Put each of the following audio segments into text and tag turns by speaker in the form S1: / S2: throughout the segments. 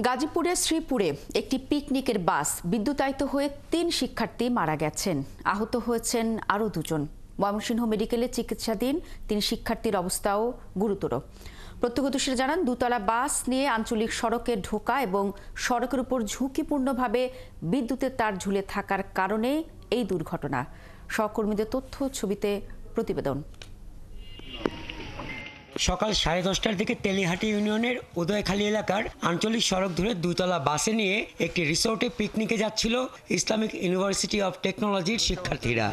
S1: গাজীপুরের শ্রীপুরে একটি পিকনিকের বাস বিদ্যুতায়িত হয়ে ৩ শিক্ষার্থী মারা গেছেন। আহত হয়েছেন আরও ২ জন। ময়মনসিংহ মেডিকেলে চিকিৎসাধীন ৩ শিক্ষার্থীর অবস্থাও গুরুতর। প্রত্যক্ষদর্শীরা জানান, দুতলা বাস নিয়ে আঞ্চলিক সড়কে ঢোকা এবং সড়কের উপর ঝুঁকিপূর্ণভাবে বিদ্যুতের তার ঝুলে থাকার কারণে এই দুর্ঘটনা। সহকর্মীদের তথ্য ছবিতে প্রতিবেদন।
S2: সকাল 10:30টার দিকে তেলিহাটি ইউনিয়নের উদয়খালী এলাকার আঞ্চলিক সড়ক ধরে দুতলা বাসে নিয়ে একটি রিসোর্টে পিকনিকে যাচ্ছিল ইসলামিক ইউনিভার্সিটি অব টেকনোলজির শিক্ষার্থীরা।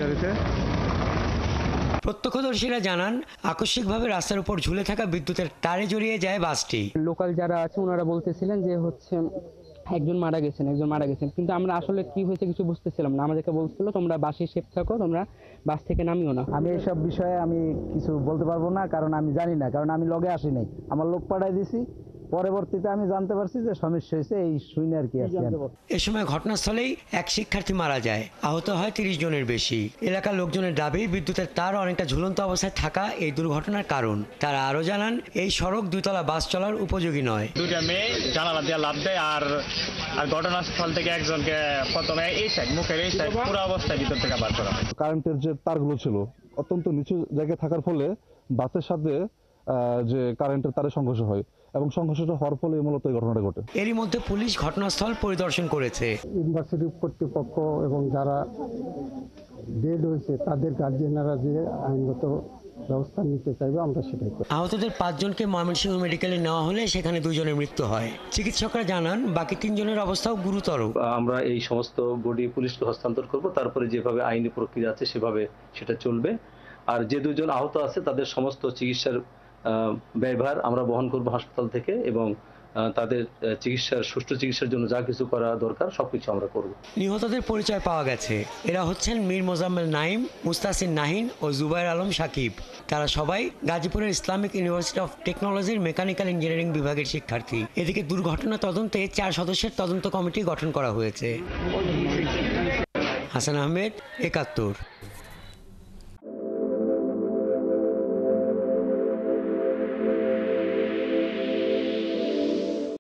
S2: প্রত্যক্ষদর্শীরা জানান, আকস্মিকভাবে রাস্তার উপর ঝুলে থাকা বিদ্যুতের তারে জড়িয়ে যায় বাসটি।
S3: লোকাল যারা আছে ওনারা বলতেছিলেন যে একজন মারা গেছেন, কিন্তু আমরা আসলে কি হয়েছে কিছু বুঝতেছিলাম না। আমাদেরকে বলছিল তোমরা বাসে সেফ থাকো, তোমরা বাস থেকে নামিও না।
S4: আমি এইসব বিষয়ে আমি কিছু বলতে পারবো না, কারণ আমি জানি না, কারণ আমি লগে আসি নাই। আমার লোক পাঠাই দিছি, পরবর্তীতে আমি জানতে পারছি যে সমস্যা হয়েছে, এই শুনে আর কি।
S2: এ সময় ঘটনাস্থলেই এক শিক্ষার্থী মারা যায়, আহত হয় 30 জনের বেশি। এলাকার লোকজনের দাবি, বিদ্যুতের তার অনেকটা ঝুলন্ত অবস্থায় থাকা এই দুর্ঘটনার কারণ। তারা আরো জানান, এই সড়ক দুতলা বাস চলার উপযোগী নয়।
S5: দুইটা মেয়ে জানালা দিয়ে লাফ দেয় আর ঘটনাস্থল থেকে একজনকে প্রথমে এই সাইড, মুখের এই সাইড পুরো অবস্থায় ভিতর থেকে বার করা হয়।
S6: কারেন্টের যে তারগুলো ছিল অত্যন্ত নিচু জায়গায় থাকার ফলে বাসের সাথে যে কারেন্টের তারে সংঘর্ষ হয় এবং সংঘর্ষটা হওয়ার ফলে মূলত এই ঘটনাটা ঘটে।
S2: এরই মধ্যে পুলিশ ঘটনাস্থল পরিদর্শন করেছে।
S7: ইউনিভার্সিটি কর্তৃপক্ষ এবং যারা ডেড হয়েছে তাদের গার্জিয়ানরা যে আইনগত ব্যবস্থা নিতে চাইবে, আমরা সেটাই করি।
S2: আহতদের 5 জনকে ময়মনসিংহ মেডিকেলে নেওয়া হলে সেখানে 2 জনের মৃত্যু হয়। চিকিৎসকরা জানান, বাকি 3 জনের অবস্থাও গুরুতর।
S8: আমরা এই সমস্ত বডি পুলিশকে হস্তান্তর করব, তারপরে যেভাবে আইনি প্রক্রিয়া আছে সেভাবে সেটা চলবে। আর যে 2 জন আহত আছে তাদের সমস্ত চিকিৎসার ব্যয়ভার আমরা বহন করব হাসপাতাল থেকে, এবং তাদের সুষ্ঠু চিকিৎসার জন্য যা কিছু করা দরকার সবকিছু আমরা করব।
S2: নিহতদের পরিচয় পাওয়া গেছে। এরা হচ্ছেন মীর মোজাম্মেল নাইম, মুস্তাসির নাহিন ও জুবাইর আলম সাকিব। তারা সবাই গাজীপুরের ইসলামিক ইউনিভার্সিটি অব টেকনোলজির মেকানিক্যাল ইঞ্জিনিয়ারিং বিভাগের শিক্ষার্থী। এদিকে দুর্ঘটনা তদন্তে 4 সদস্যের তদন্ত কমিটি গঠন করা হয়েছে। হাসান আহমেদ, 71।